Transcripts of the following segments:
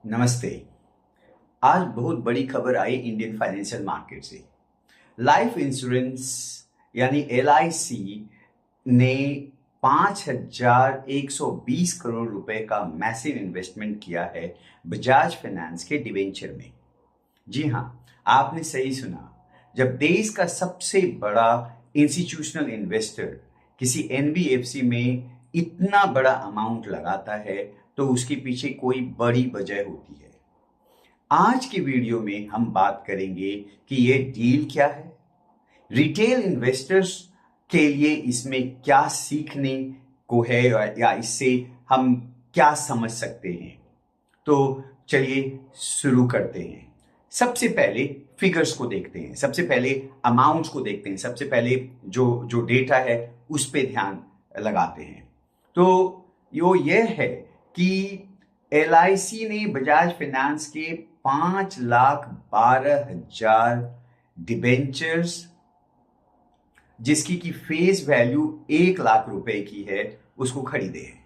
नमस्ते। आज बहुत बड़ी खबर आई इंडियन फाइनेंशियल मार्केट से। लाइफ इंश्योरेंस यानी LIC ने 5,120 करोड़ रुपए का मैसिव इन्वेस्टमेंट किया है बजाज फाइनेंस के डिवेंचर में। जी हाँ, आपने सही सुना। जब देश का सबसे बड़ा इंस्टीट्यूशनल इन्वेस्टर किसी NBFC में इतना बड़ा अमाउंट लगाता है तो उसके पीछे कोई बड़ी वजह होती है। आज की वीडियो में हम बात करेंगे कि ये डील क्या है, रिटेल इन्वेस्टर्स के लिए इसमें क्या सीखने को है या इससे हम क्या समझ सकते हैं। तो चलिए शुरू करते हैं। सबसे पहले फिगर्स को देखते हैं, सबसे पहले अमाउंट्स को देखते हैं, सबसे पहले जो जो डेटा है उस पर ध्यान लगाते हैं। तो ये है कि LIC ने बजाज फाइनेंस के 5,12,000 डिबेंचर्स, जिसकी की फेस वैल्यू 1,00,000 रुपए की है, उसको खरीदे हैं।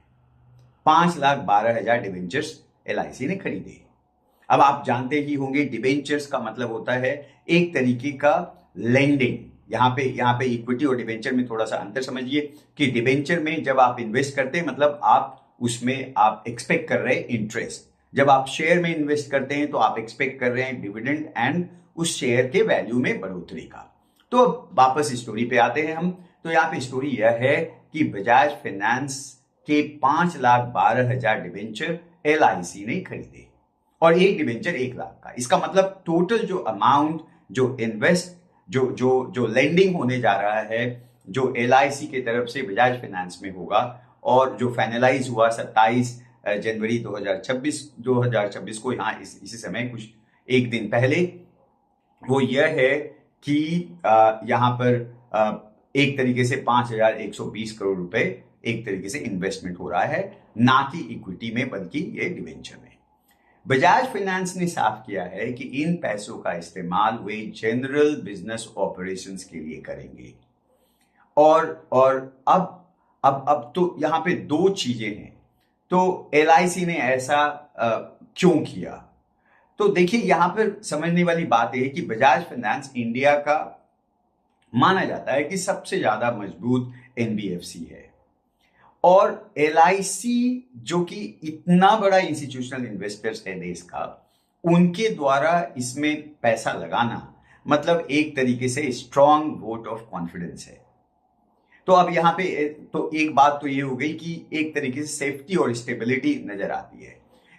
5,12,000 डिबेंचर्स LIC ने खरीदे। अब आप जानते ही होंगे डिबेंचर्स का मतलब होता है एक तरीके का लेंडिंग। यहाँ पे इक्विटी और डिबेंचर में थोड़ा सा अंतर समझिए कि डिबेंचर में जब आप इन्वेस्ट करते हैं मतलब आप उसमें आप एक्सपेक्ट कर रहे हैं इंटरेस्ट। जब आप शेयर में इन्वेस्ट करते हैं तो आप एक्सपेक्ट कर रहे हैं डिविडेंड एंड उस शेयर के वैल्यू में बढ़ोतरी का। तो वापस स्टोरी पे आते हैं हम। तो यहाँ पे स्टोरी यह है कि बजाज फाइनेंस के 5,12,000 डिबेंचर LIC ने खरीदे और एक डिबेंचर 1,00,000 का। इसका मतलब टोटल जो अमाउंट जो इन्वेस्ट जो लेंडिंग होने जा रहा है जो LIC के तरफ से बजाज फाइनेंस में होगा और जो फाइनलाइज हुआ 27 जनवरी 2026 को, यहाँ इसी समय कुछ एक दिन पहले, वो यह है कि यहाँ पर एक तरीके से 5,120 करोड़ रुपए एक तरीके से इन्वेस्टमेंट हो रहा है, ना कि इक्विटी में बल्कि ये डिवेंचर में। बजाज फाइनेंस ने साफ किया है कि इन पैसों का इस्तेमाल वे जनरल बिजनेस ऑपरेशंस के लिए करेंगे। और अब तो यहाँ पे दो चीजें हैं। तो LIC ने ऐसा क्यों किया? तो देखिए, यहां पर समझने वाली बात यह है कि बजाज फाइनेंस इंडिया का माना जाता है कि सबसे ज्यादा मजबूत NBFC है और LIC जो कि इतना बड़ा इंस्टीट्यूशनल इन्वेस्टर्स है देश का, उनके द्वारा इसमें पैसा लगाना मतलब एक तरीके से स्ट्रॉन्ग वोट ऑफ कॉन्फिडेंस है। तो अब यहाँ पे तो एक बात तो ये हो गई कि एक तरीके से सेफ्टी और स्टेबिलिटी नजर आती है।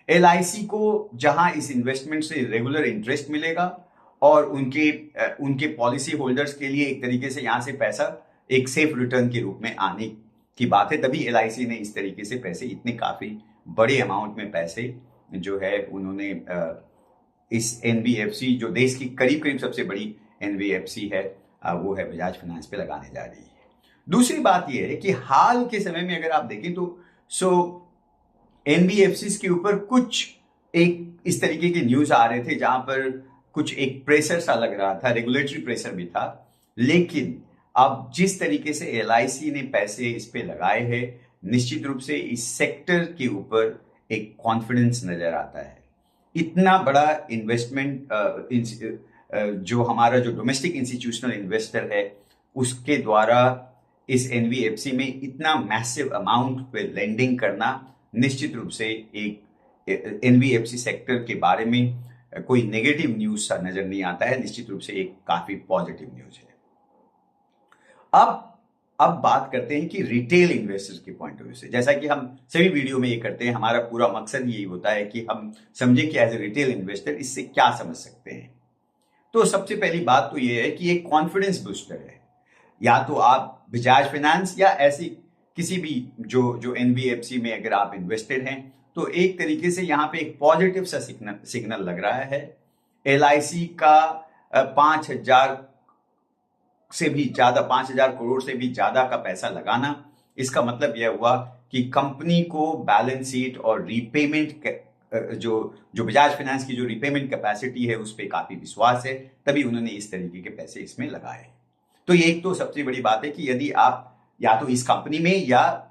LIC को जहां इस इन्वेस्टमेंट से रेगुलर इंटरेस्ट मिलेगा और उनके पॉलिसी होल्डर्स के लिए एक तरीके से यहां से पैसा एक सेफ रिटर्न के रूप में आने की बात है। तभी LIC ने इस तरीके से पैसे, इतने काफी बड़े अमाउंट में पैसे जो है उन्होंने इस NBFC जो देश की करीब करीब सबसे बड़ी NBFC है वो है बजाज फाइनेंस पे लगाने जा रही है। दूसरी बात यह है कि हाल के समय में अगर आप देखें तो NBFCs के ऊपर कुछ एक इस तरीके के न्यूज आ रहे थे जहां पर कुछ एक प्रेशर सा लग रहा था, रेगुलेटरी प्रेशर भी था। लेकिन अब जिस तरीके से LIC ने पैसे इस पे लगाए हैं, निश्चित रूप से इस सेक्टर के ऊपर एक कॉन्फिडेंस नजर आता है। इतना बड़ा इन्वेस्टमेंट जो हमारा जो डोमेस्टिक इंस्टीट्यूशनल इन्वेस्टर है उसके द्वारा इस NBFC में इतना मैसिव अमाउंट पे लेंडिंग करना, निश्चित रूप से एक NBFC सेक्टर के बारे में कोई नेगेटिव न्यूज सा नजर नहीं आता है, निश्चित रूप से एक काफी पॉजिटिव न्यूज है। अब बात करते हैं कि रिटेल इन्वेस्टर्स के पॉइंट ऑफ व्यू से, जैसा कि हम सभी वीडियो में ये करते हैं, हमारा पूरा मकसद यही होता है कि हम समझें कि एज ए रिटेल इन्वेस्टर इससे क्या समझ सकते हैं। तो सबसे पहली बात तो ये है कि एक कॉन्फिडेंस बूस्टर है। या तो आप बजाज फाइनेंस या ऐसी किसी भी जो NBFC में अगर आप इन्वेस्टेड हैं तो एक तरीके से यहाँ पे एक पॉजिटिव सा सिग्नल लग रहा है। LIC का 5,000 से भी ज्यादा, 5,000 करोड़ से भी ज्यादा का पैसा लगाना, इसका मतलब यह हुआ कि कंपनी को बैलेंस शीट और रीपेमेंट जो बजाज फाइनेंस की जो रीपेमेंट कैपेसिटी है उस पर काफी विश्वास है, तभी उन्होंने इस तरीके के पैसे इसमें लगाए। तो ये एक तो सबसे बड़ी बात है कि यदि आप या तो इस कंपनी में या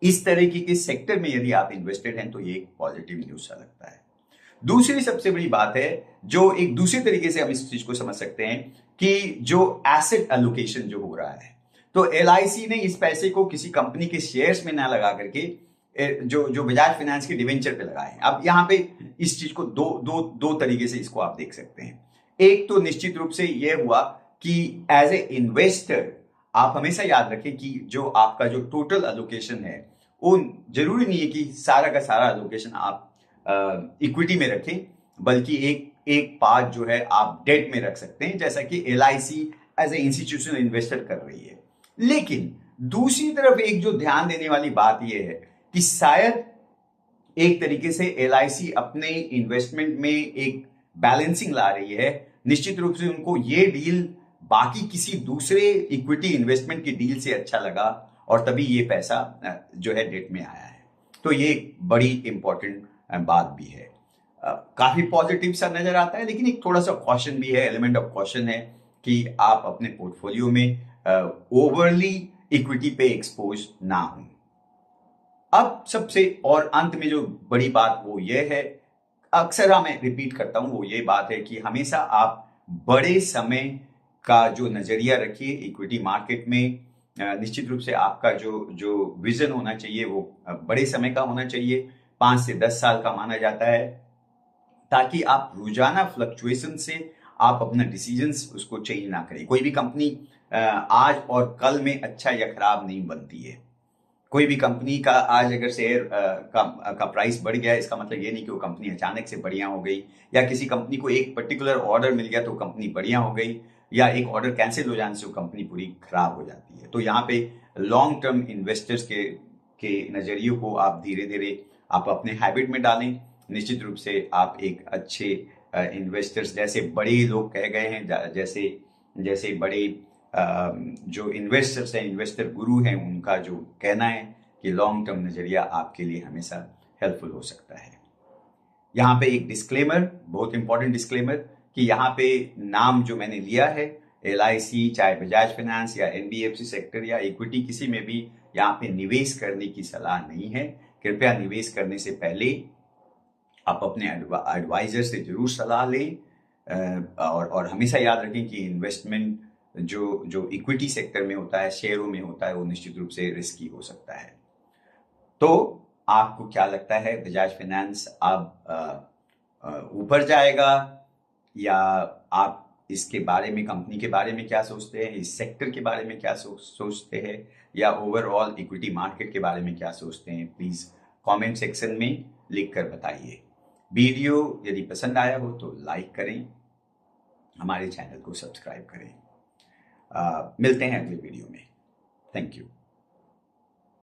इस तरीके के सेक्टर में यदि आप इन्वेस्टेड हैं तो ये एक पॉजिटिव न्यूज सा लगता है। दूसरी सबसे बड़ी बात है, जो एक दूसरे तरीके से हम इस चीज को समझ सकते हैं कि जो एसेट एलोकेशन जो हो रहा है, तो LIC ने इस पैसे को किसी कंपनी के शेयर्स में ना लगा करके जो बजाज फाइनेंस के डिवेंचर पे लगाए। अब यहाँ पे इस चीज को दो तरीके से इसको आप देख सकते हैं। एक तो निश्चित रूप से यह हुआ कि एज ए इन्वेस्टर आप हमेशा याद रखें कि जो आपका जो टोटल एलोकेशन है, वो जरूरी नहीं है कि सारा का सारा एलोकेशन आप इक्विटी में रखें, बल्कि एक पार्ट जो है आप डेट में रख सकते हैं, जैसा कि LIC as a institutional investor कर रही है। लेकिन दूसरी तरफ एक जो ध्यान देने वाली बात यह है कि शायद एक तरीके से LIC अपने इन्वेस्टमेंट में एक बैलेंसिंग ला रही है। निश्चित रूप से उनको ये डील बाकी किसी दूसरे इक्विटी इन्वेस्टमेंट की डील से अच्छा लगा और तभी ये पैसा जो है डेट में आया है। तो ये एक बड़ी इंपॉर्टेंट बात भी है। काफी पॉजिटिव सा नजर आता है, लेकिन एक थोड़ा सा कॉशन भी है, एलिमेंट ऑफ कॉशन है कि आप अपने पोर्टफोलियो में ओवरली इक्विटी पे एक्सपोज ना हो। अब सबसे और अंत में जो बड़ी बात वो ये है, अक्सर मैं रिपीट करता हूं, वो ये बात है कि हमेशा आप बड़े समय का जो नजरिया रखिए इक्विटी मार्केट में। निश्चित रूप से आपका जो विजन होना चाहिए वो बड़े समय का होना चाहिए, 5 से 10 साल का माना जाता है, ताकि आप रोजाना फ्लक्चुएशन से आप अपना डिसीजंस उसको चेंज ना करें। कोई भी कंपनी आज और कल में अच्छा या खराब नहीं बनती है। कोई भी कंपनी का आज अगर शेयर का प्राइस बढ़ गया, इसका मतलब ये नहीं कि वो कंपनी अचानक से बढ़िया हो गई, या किसी कंपनी को एक पर्टिकुलर ऑर्डर मिल गया तो कंपनी बढ़िया हो गई, या एक ऑर्डर कैंसिल हो जाने से वो कंपनी पूरी खराब हो जाती है। तो यहाँ पे लॉन्ग टर्म इन्वेस्टर्स के नजरियों को आप धीरे धीरे आप अपने हैबिट में डालें। निश्चित रूप से आप एक अच्छे इन्वेस्टर्स, जैसे बड़े लोग कह गए हैं, जैसे बड़े जो इन्वेस्टर्स हैं, इन्वेस्टर गुरु हैं, उनका जो कहना है कि लॉन्ग टर्म नजरिया आपके लिए हमेशा हेल्पफुल हो सकता है। यहाँ पे एक डिस्क्लेमर, बहुत इंपॉर्टेंट डिस्क्लेमर, कि यहाँ पे नाम जो मैंने लिया है LIC, चाहे बजाज फाइनेंस या NBFC सेक्टर या इक्विटी, किसी में भी यहाँ पे निवेश करने की सलाह नहीं है। कृपया निवेश करने से पहले आप अपने एडवाइजर से जरूर सलाह लें और हमेशा याद रखें कि इन्वेस्टमेंट जो इक्विटी सेक्टर में होता है, शेयरों में होता है, वो निश्चित रूप से रिस्की हो सकता है। तो आपको क्या लगता है, बजाज फाइनेंस अब ऊपर जाएगा, या आप इसके बारे में, कंपनी के बारे में क्या सोचते हैं, इस सेक्टर के बारे में क्या सोचते हैं, या ओवरऑल इक्विटी मार्केट के बारे में क्या सोचते हैं? प्लीज कमेंट सेक्शन में लिखकर बताइए। वीडियो यदि पसंद आया हो तो लाइक करें, हमारे चैनल को सब्सक्राइब करें। मिलते हैं अगले वीडियो में। Thank you.